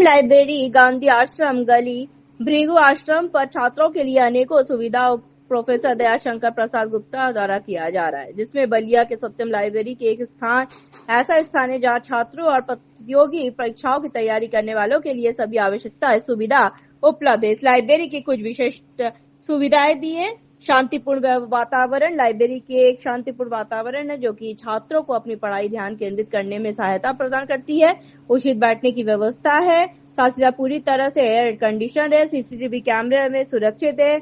सत्यम library, Gandhi आश्रम गली, भृगु आश्रम पर छात्रों के लिए अनेकों सुविधा प्रोफेसर दयाशंकर प्रसाद गुप्ता द्वारा किया जा रहा है, जिसमें बलिया के सत्यम लाइब्रेरी के एक ऐसा स्थान है जहां छात्रों और प्रतियोगी परीक्षाओं की तैयारी करने वालों के लिए सभी आवश्यकता सुविधा उपलब्ध है। इस लाइब्रेरी की कुछ विशिष्ट सुविधाएं भी है। शांतिपूर्ण वातावरण, लाइब्रेरी के एक शांतिपूर्ण वातावरण है जो कि छात्रों को अपनी पढ़ाई ध्यान केंद्रित करने में सहायता प्रदान करती है। उचित बैठने की व्यवस्था है, साथ ही पूरी तरह से एयर कंडीशन है, सीसीटीवी कैमरे में सुरक्षित है,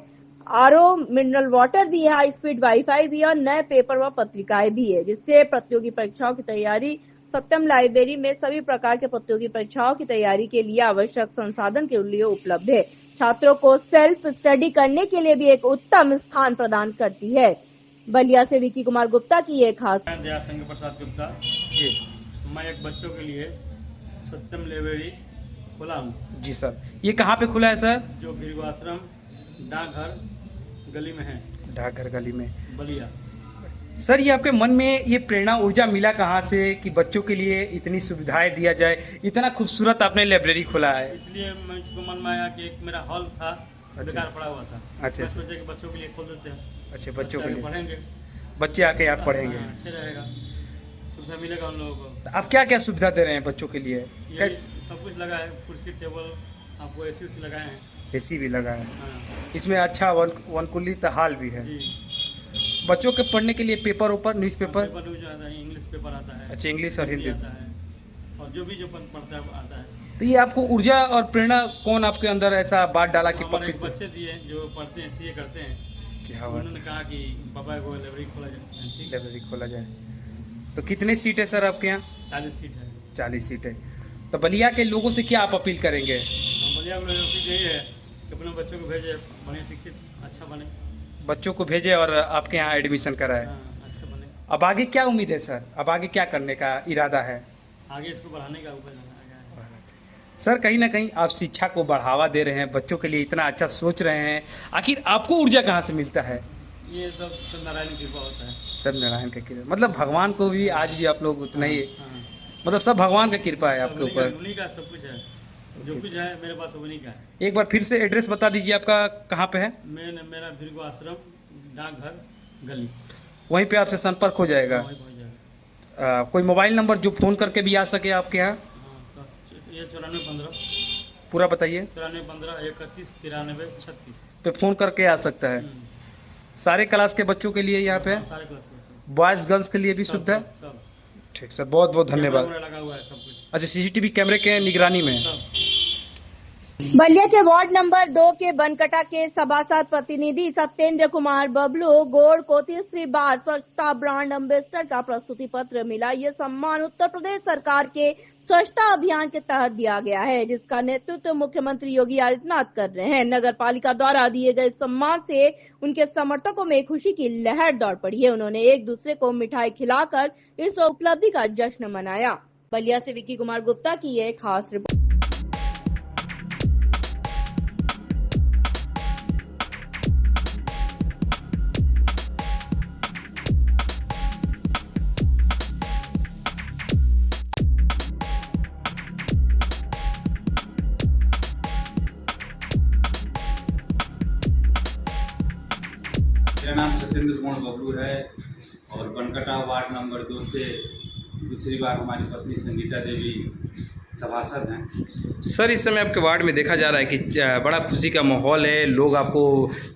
आरओ मिनरल वाटर भी है, हाई स्पीड वाईफाई भी है और नए पेपर व पत्रिकाएं भी है, जिससे प्रतियोगी परीक्षाओं की तैयारी सत्यम लाइब्रेरी में सभी प्रकार के प्रतियोगी परीक्षाओं की तैयारी के लिए आवश्यक संसाधन के लिए उपलब्ध है। छात्रों को सेल्फ स्टडी करने के लिए भी एक उत्तम स्थान प्रदान करती है। बलिया से विकी कुमार गुप्ता की एक खास। दयाशंकर प्रसाद गुप्ता जी, मैं एक बच्चों के लिए सत्यम लाइब्रेरी खोला हूँ। जी सर, ये कहाँ पे खुला है सर? जो भृगु आश्रम डाकघर गली में है। डाकघर गली में बलिया। सर, ये आपके मन में ये प्रेरणा ऊर्जा मिला कहाँ से कि बच्चों के लिए इतनी सुविधाएं दिया जाए, इतना खूबसूरत आपने लाइब्रेरी खोला है? इसलिए मुझको मन में आया कि एक मेरा हॉल था, बेकार पड़ा हुआ था। अच्छा, मैं सोचा कि बच्चों के लिए खोल देते हैं। अच्छा, बच्चों के लिए पढ़ेंगे, बच्चे आके यहाँ पढ़ेंगे, अच्छे रहेगा, सुविधा मिलेगा उन लोगों को। तो आप क्या क्या सुविधा दे रहे हैं बच्चों के लिए? सब कुछ लगा है, कुर्सी टेबल, आपको एसी उसी लगाए हैं। एसी भी लगा है। हाँ। इसमें अच्छा वनकुलित हाल भी है। जी। बच्चों के पढ़ने के लिए पेपर ऊपर न्यूज़पेपर आता है, इंग्लिश पेपर आता है। अच्छा, इंग्लिश और हिंदी आता है, और जो पढ़ता है वो आता है। तो ये आपको ऊर्जा और प्रेरणा कौन आपके अंदर ऐसा बात डाला कि बच्चे दिए जो पढ़ते हैं, सीए करते हैं, क्या उन्होंने कहा कि पापा को लाइब्रेरी खोला जाए। लाइब्रेरी खोला जाए। तो कितने सीट है सर आपके यहाँ? 40 सीट है। 40 सीट है। तो बलिया के लोगों से क्या आप अपील करेंगे? बलिया में यही है कि अपने बच्चों को भेजे, बढ़िया शिक्षित अच्छा बने, बच्चों को भेजे और आपके यहाँ एडमिशन कराए। अच्छा बने। अब आगे क्या उम्मीद है सर? अब आगे क्या करने का इरादा है? आगे इसको बढ़ाने का उपाय है। सर, कहीं ना कहीं आप शिक्षा को बढ़ावा दे रहे हैं, बच्चों के लिए इतना अच्छा सोच रहे हैं, आखिर आपको ऊर्जा कहाँ से मिलता है? ये सब नारायण की कृपा होता है। सब नारायण का कृपा, मतलब भगवान को भी आज भी आप लोग उतना ही, मतलब सब भगवान का कृपा है आपके ऊपर। उन्हीं का सब कुछ है, जो कुछ है मेरे पास उन्हीं का है। एक बार फिर से एड्रेस बता दीजिए, आपका कहाँ पे है? मेरा भृगु आश्रम डाकघर गली, वहीं पे आपसे संपर्क हो जाएगा। कोई मोबाइल नंबर जो फ़ोन करके भी आ सके आपके यहाँ? ये 9415 पूरा बताइए। 9415 31 93 36 पे फ़ोन करके आ सकता है। सारे क्लास के बच्चों के लिए यहाँ पे, सारे क्लास के बॉयज़ गर्ल्स के लिए भी सुविधा है? सब। ठीक सर, बहुत बहुत धन्यवाद। लगा हुआ है सब कुछ। अच्छा, सीसीटीवी कैमरे के निगरानी में? बलिया के वार्ड नंबर 2 के बनकटा के सभासद प्रतिनिधि सत्येंद्र कुमार बबलू गौड़ को तीसरी बार स्वच्छता ब्रांड एम्बेसडर का प्रस्तुति पत्र मिला। ये सम्मान उत्तर प्रदेश सरकार के स्वच्छता अभियान के तहत दिया गया है, जिसका नेतृत्व मुख्यमंत्री योगी आदित्यनाथ कर रहे हैं। नगर पालिका द्वारा दिए गए सम्मान से उनके समर्थकों में खुशी की लहर दौड़ पड़ी है। उन्होंने एक दूसरे को मिठाई खिलाकर इस उपलब्धि का जश्न मनाया। बलिया से विकी कुमार गुप्ता की ये खास रिपोर्ट। मेरा नाम सत्येंद्र कुमार बबलू है और बनकटा वार्ड नंबर 2 से दूसरी बार हमारी पत्नी संगीता देवी सभासद हैं। सर, इस समय आपके वार्ड में देखा जा रहा है कि बड़ा खुशी का माहौल है, लोग आपको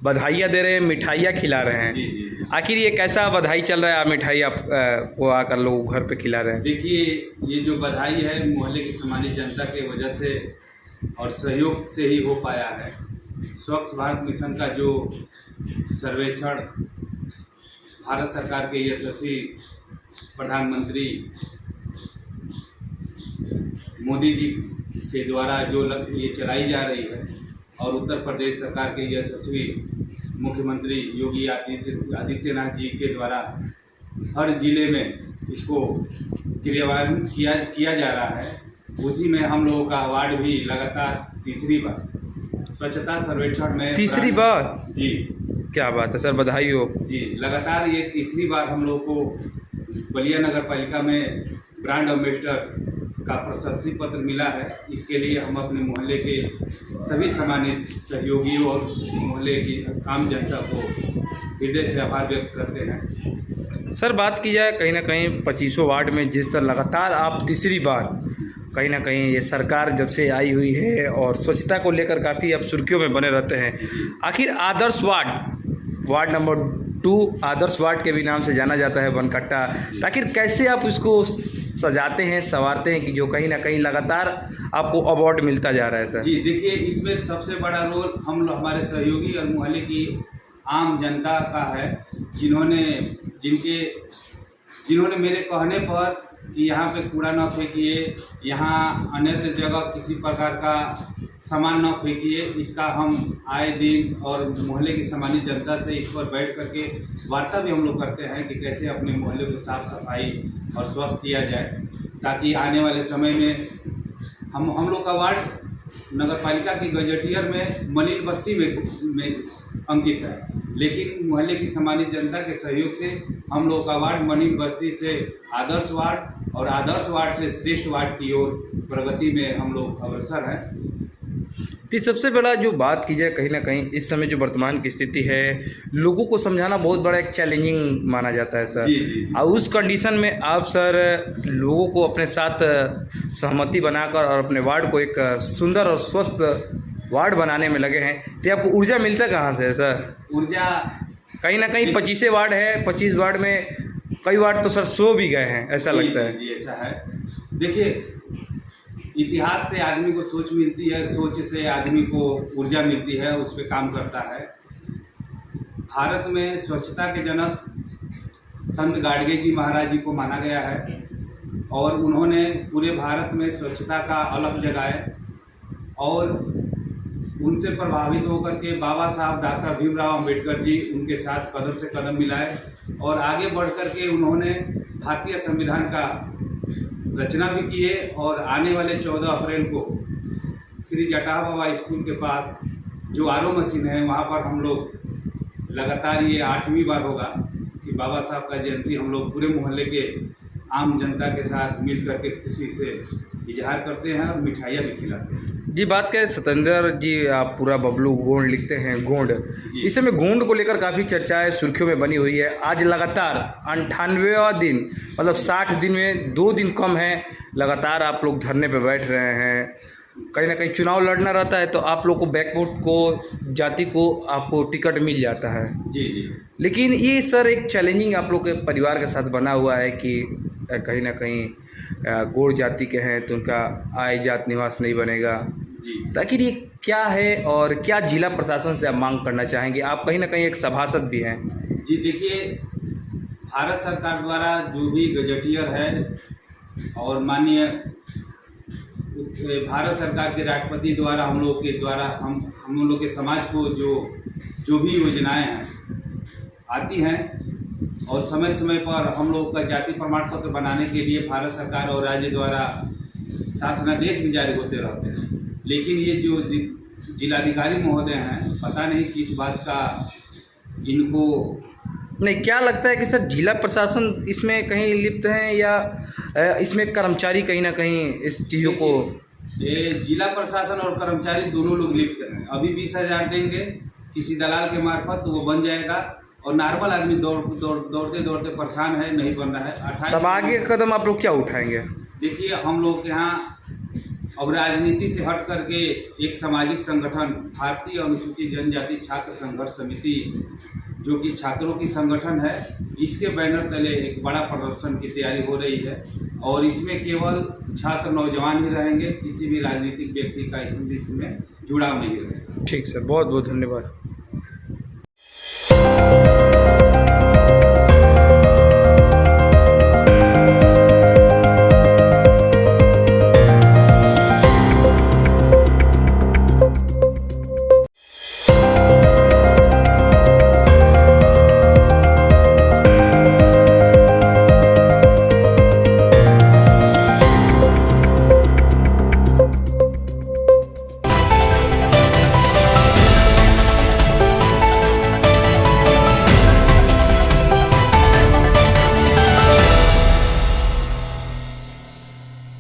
बधाइयाँ दे रहे हैं, मिठाइयाँ खिला रहे हैं। जी जी। आखिर ये कैसा बधाई चल रहा है? आप मिठाई आप वो आकर लोग घर पे खिला रहे हैं? देखिए, ये जो बधाई है मोहल्ले की सम्मानित जनता के वजह से और सहयोग से ही हो पाया है। स्वच्छ भारत मिशन का जो सर्वेक्षण भारत सरकार के यशस्वी प्रधानमंत्री मोदी जी के द्वारा जो ये चलाई जा रही है और उत्तर प्रदेश सरकार के यशस्वी मुख्यमंत्री योगी आदित्यनाथ जी के द्वारा हर जिले में इसको क्रियान्वित किया जा रहा है, उसी में हम लोगों का अवार्ड भी लगातार तीसरी बार स्वच्छता सर्वेक्षण में। तीसरी बार? जी, क्या बात है सर, बधाई हो। जी, लगातार ये तीसरी बार हम लोग को बलिया नगर पालिका में ब्रांड एम्बेसडर का प्रशस्ति पत्र मिला है। इसके लिए हम अपने मोहल्ले के सभी सम्मानित सहयोगियों और मोहल्ले की आम जनता को हृदय से आभार व्यक्त करते हैं। सर बात की जाए कहीं ना कहीं 25 वार्ड में जिस तरह लगातार आप तीसरी बार कहीं ना कहीं ये सरकार जब से आई हुई है और स्वच्छता को लेकर काफ़ी आप सुर्खियों में बने रहते हैं, आखिर आदर्श वार्ड नंबर 2 आदर्श वार्ड के भी नाम से जाना जाता है बनकट्टा, आखिर कैसे आप इसको सजाते हैं संवारते हैं कि जो कहीं ना कहीं लगातार आपको अवार्ड मिलता जा रहा है सर? जी देखिए, इसमें सबसे बड़ा रोल हम लोग हमारे सहयोगी और मोहल्ले की आम जनता का है, जिन्होंने मेरे कहने पर कि यहाँ पे कूड़ा न फेंकिए, यहाँ अन्यत्र जगह किसी प्रकार का सामान न फेंकिए, इसका हम आए दिन और मोहल्ले की सम्मानित जनता से इस पर बैठ करके वार्ता भी हम लोग करते हैं कि कैसे अपने मोहल्ले को साफ सफाई और स्वस्थ किया जाए, ताकि आने वाले समय में हम लोग का वार्ड नगर पालिका की गजेटियर में मलिन बस्ती में अंकित है, लेकिन मोहल्ले की सम्मानित जनता के सहयोग से हम लोग का वार्ड मलिन बस्ती से आदर्श वार्ड और आदर्श वार्ड से श्रेष्ठ वार्ड की ओर प्रगति में हम लोग अग्रसर हैं। तो सबसे बड़ा जो बात की जाए कहीं ना कहीं इस समय जो वर्तमान की स्थिति है, लोगों को समझाना बहुत बड़ा एक चैलेंजिंग माना जाता है सर। जी। और उस कंडीशन में आप सर लोगों को अपने साथ सहमति बनाकर और अपने वार्ड को एक सुंदर और स्वस्थ वार्ड बनाने में लगे हैं, तो आपको ऊर्जा मिलता कहाँ से है सर? ऊर्जा कहीं ना कहीं 25 वार्ड है, 25 वार्ड में कई वार्ड तो सर सो भी गए हैं, ऐसा लगता है। जी ऐसा है। देखिए, इतिहास से आदमी को सोच मिलती है, सोच से आदमी को ऊर्जा मिलती है, उस पर काम करता है। भारत में स्वच्छता के जनक संत गाडगे जी महाराज जी को माना गया है और उन्होंने पूरे भारत में स्वच्छता का अलख जगाए और उनसे प्रभावित होकर के बाबा साहब डॉक्टर भीमराव अंबेडकर जी उनके साथ कदम से कदम मिलाए और आगे बढ़ कर के उन्होंने भारतीय संविधान का रचना भी किए और आने वाले 14 अप्रैल को श्री जटाह बाबा स्कूल के पास जो आरओ मशीन है वहाँ पर हम लोग लगातार ये 8वीं बार होगा कि बाबा साहब का जयंती हम लोग पूरे मोहल्ले के आम जनता के साथ मिल करके खुशी से इजहार करते हैं और मिठाइयाँ भी खिलाते हैं। जी बात करें सतेंद्र जी, आप पूरा बबलू गोंड लिखते हैं गोंड, इस समय गोंड को लेकर काफ़ी चर्चाएं सुर्खियों में बनी हुई है। आज लगातार 98वां दिन, मतलब 60 दिन में 2 दिन कम है, लगातार आप लोग धरने पे बैठ रहे हैं। कहीं ना कहीं चुनाव लड़ना रहता है तो आप लोग को बैकवुड को जाति को आपको टिकट मिल जाता है। जी। लेकिन ये सर एक चैलेंजिंग आप लोग के परिवार के साथ बना हुआ है कि कहीं ना कहीं गौड़ जाति के हैं तो उनका आय जात निवास नहीं बनेगा जी। ताकि ये क्या है और क्या जिला प्रशासन से आप मांग करना चाहेंगे? आप कहीं ना कहीं एक सभासद भी हैं। जी देखिए, भारत सरकार द्वारा जो भी गजेटियर है और माननीय भारत सरकार के राष्ट्रपति द्वारा हम लोग के समाज को जो भी योजनाएं हैं आती हैं और समय समय पर हम लोग का जाति प्रमाण पत्र बनाने के लिए भारत सरकार और राज्य द्वारा शासनादेश भी जारी होते रहते हैं, लेकिन ये जो जिलाधिकारी महोदय हैं पता नहीं किस बात का इनको नहीं, क्या लगता है कि सर जिला प्रशासन इसमें कहीं लिप्त है या इसमें कर्मचारी कहीं ना कहीं इस चीज़ों को? ये जिला प्रशासन और कर्मचारी दोनों लोग लिप्त हैं। अभी 20,000 देंगे किसी दलाल के मार्फत तो वो बन जाएगा और नॉर्मल आदमी दौड़ते परेशान है, नहीं बन रहा है। तब आगे कदम आप लोग क्या उठाएंगे? देखिए, हम लोग यहाँ अब राजनीति से हट करके एक सामाजिक संगठन भारतीय अनुसूचित जनजाति छात्र संघर्ष समिति जो कि छात्रों की संगठन है, इसके बैनर तले एक बड़ा प्रदर्शन की तैयारी हो रही है और इसमें केवल छात्र नौजवान ही रहेंगे, किसी भी राजनीतिक व्यक्ति का इसमें जुड़ाव नहीं रहेगा। ठीक सर, बहुत बहुत धन्यवाद।